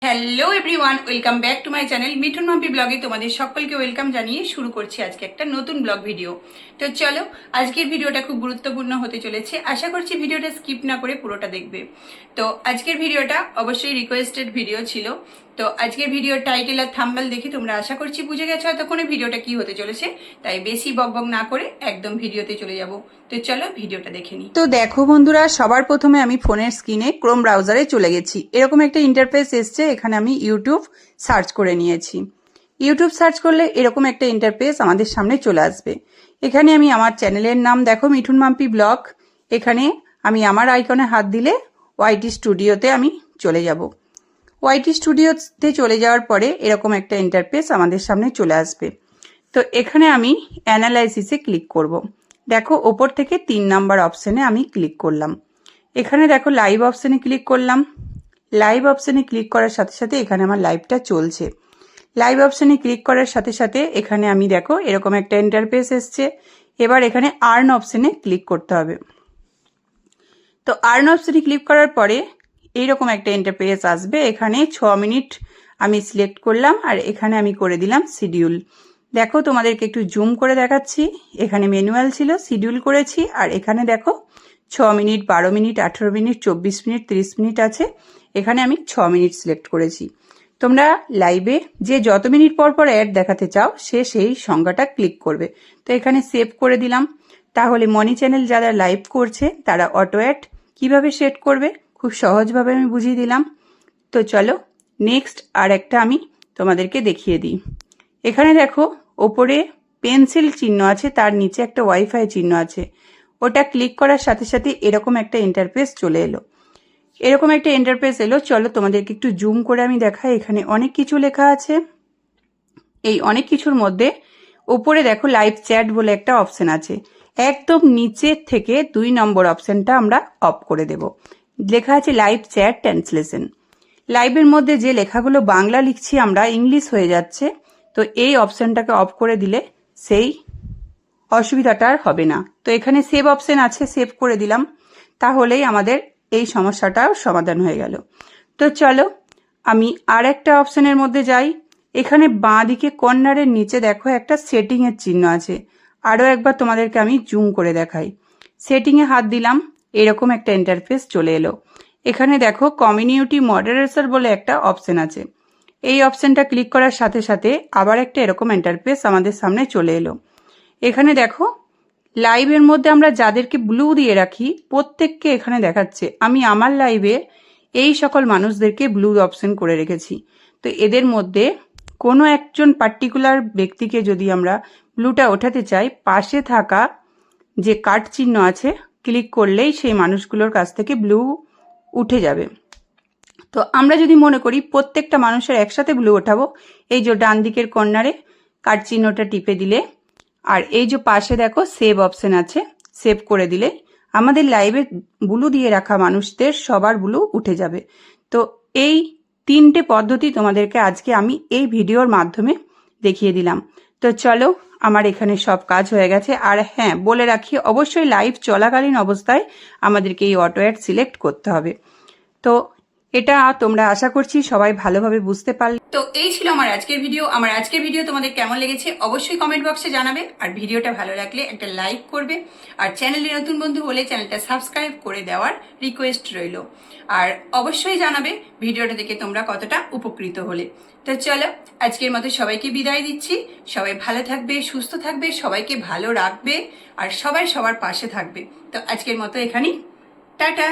Hello everyone, welcome back to my channel Mithun Mampi ব্লগে তোমাদের সকলকে ওয়েলকাম জানিয়ে শুরু করছি আজকে একটা নতুন ব্লগ ভিডিও। তো চলো, আজকের ভিডিওটা খুব গুরুত্বপূর্ণ হতে চলেছে। আশা করছি ভিডিওটা স্কিপ না করে পুরোটা দেখবে। তো আজকের ভিডিওটা অবশ্যই রিকোয়েস্টেড ভিডিও ছিল। তো আজকের ভিডিওর টাইটেল আর থাম্বনেল দেখে তোমরা আশা করছি বুঝে গেছো এতক্ষণে ভিডিওটা কি হতে চলেছে। তাই বেশি বকবক না করে একদম ভিডিওতে চলে যাব। তো চলো ভিডিওটা দেখে নিই। তো দেখো বন্ধুরা, সবার প্রথমে আমি ফোনের স্ক্রিনে ক্রোম ব্রাউজারে চলে গেছি। এরকম একটা ইন্টারফেস এসছে, এখানে আমি ইউটিউব সার্চ করে নিয়েছি। ইউটিউব সার্চ করলে এরকম একটা ইন্টারফেস আমাদের সামনে চলে আসবে। এখানে আমি আমার চ্যানেলের নাম দেখো, মিঠুন মাম্পি ব্লগ। এখানে আমি আমার আইকনে হাত দিলে ওয়াইটি স্টুডিওতে আমি চলে যাব। ওয়াইটি স্টুডিওতে চলে যাওয়ার পরে এরকম একটা ইন্টারফেস আমাদের সামনে চলে আসবে। তো এখানে আমি অ্যানালাইসিসে ক্লিক করব। দেখো ওপর থেকে 3 নাম্বার অপশানে আমি ক্লিক করলাম। এখানে দেখো লাইভ অপশানে ক্লিক করলাম। লাইভ অপশানে ক্লিক করার সাথে সাথে এখানে আমার লাইভটা চলছে। লাইভ অপশানে ক্লিক করার সাথে সাথে এখানে আমি দেখো এরকম একটা ইন্টারফেস এসছে। এবার এখানে আর্ন অপশানে ক্লিক করতে হবে। তো আর্ন অপশানে ক্লিক করার পরে এইরকম একটা ইন্টারফেস আসবে। এখানে 6 মিনিট আমি সিলেক্ট করলাম আর এখানে আমি করে দিলাম শিডিউল। দেখো তোমাদেরকে একটু জুম করে দেখাচ্ছি। এখানে ম্যানুয়াল ছিল, শিডিউল করেছি। আর এখানে দেখো 6 minute, 12 minute, 18 minute, 24 minute, 30 minute আছে। এখানে আমি 6 মিনিট সিলেক্ট করেছি। তোমরা লাইভে যে যত মিনিট পর পর অ্যাড দেখাতে চাও সে সেই সংখ্যাটা ক্লিক করবে। তো এখানে সেভ করে দিলাম। তাহলে মনি চ্যানেল যারা লাইভ করছে তারা অটো অ্যাড কীভাবে সেট করবে খুব সহজভাবে আমি বুঝিয়ে দিলাম। তো চলো নেক্সট আর একটা আমি তোমাদেরকে দেখিয়ে দিই। এখানে দেখো ওপরে পেন্সিল চিহ্ন আছে, তার নিচে একটা ওয়াইফাই চিহ্ন আছে। ওটা ক্লিক করার সাথে সাথে এরকম একটা ইন্টারফেস চলে এলো। এরকম একটা ইন্টারফেস এলো, চলো তোমাদেরকে একটু জুম করে আমি দেখাই। এখানে অনেক কিছু লেখা আছে। এই অনেক কিছুর মধ্যে উপরে দেখো লাইভ চ্যাট বলে একটা অপশন আছে। একদম নিচের থেকে 2 নম্বর অপশনটা আমরা অফ করে দেব। লেখা আছে লাইভ চ্যাট ট্রান্সলেশন। লাইভের মধ্যে যে লেখাগুলো বাংলা লিখছি আমরা, ইংলিশ হয়ে যাচ্ছে। তো এই অপশনটাকে অফ করে দিলে সেই অসুবিধাটা আর হবে না। তো এখানে সেভ অপশন আছে, সেভ করে দিলাম। তাহলেই আমাদের এই সমস্যাটাও সমাধান হয়ে গেল। তো চলো আমি আর একটা অপশনের মধ্যে যাই। এখানে বাঁ দিকে কর্নারের নিচে দেখো একটা সেটিংয়ের চিহ্ন আছে। আরও একবার তোমাদেরকে আমি জুম করে দেখাই। সেটিংয়ে হাত দিলাম, এরকম একটা ইন্টারফেস চলে এলো। এখানে দেখো কমিউনিটি মডারেটর বলে একটা অপশন আছে। এই অপশনটা ক্লিক করার সাথে সাথে আবার একটা এরকম ইন্টারফেস আমাদের সামনে চলে এলো। এখানে দেখো লাইভের মধ্যে আমরা যাদেরকে ব্লু দিয়ে রাখি প্রত্যেককে এখানে দেখাচ্ছে। আমি আমার লাইভে এই সকল মানুষদেরকে ব্লু অপশন করে রেখেছি। তো এদের মধ্যে কোনো একজন পার্টিকুলার ব্যক্তিকে যদি আমরা ব্লুটা ওঠাতে চাই, পাশে থাকা যে কাট চিহ্ন আছে ক্লিক করলেই সেই মানুষগুলোর কাছ থেকে ব্লু উঠে যাবে। তো আমরা যদি মনে করি প্রত্যেকটা মানুষের একসাথে ব্লু ওঠাবো, এই যে ডান দিকের কর্নারে কাট চিহ্নটা টিপে দিলে আর এই যে পাশে দেখো সেভ অপশন আছে, সেভ করে দিলে আমাদের লাইভে ব্লু দিয়ে রাখা মানুষদের সবার ব্লু উঠে যাবে। তো এই 3টে পদ্ধতি তোমাদেরকে আজকে আমি এই ভিডিওর মাধ্যমে দেখিয়ে দিলাম। তো চলো আমার এখানে সব কাজ হয়ে গেছে। আর হ্যাঁ, বলে রাখি অবশ্যই লাইভ চলাকালীন অবস্থায় আমাদেরকে এই অটো অ্যাড সিলেক্ট করতে হবে। তো এটা তোমরা আশা করছি সবাই ভালোভাবে বুঝতে পারলে। তো এই ছিল আমার আজকের ভিডিও। আমার আজকের ভিডিও তোমাদের কেমন লেগেছে অবশ্যই কমেন্ট বক্সে জানাবে। আর ভিডিওটা ভালো লাগলে একটা লাইক করবে। আর চ্যানেলে নতুন বন্ধু হলে চ্যানেলটা সাবস্ক্রাইব করে দেওয়ার রিকোয়েস্ট রইল। আর অবশ্যই জানাবে ভিডিওটা দেখে তোমরা কতটা উপকৃত হলে। তো চলো আজকের মতো সবাইকে বিদায় দিচ্ছি। সবাই ভালো থাকবে, সুস্থ থাকবে, সবাইকে ভালো রাখবে আর সবাই সবার পাশে থাকবে। তো আজকের মতো এখানেই টাটা।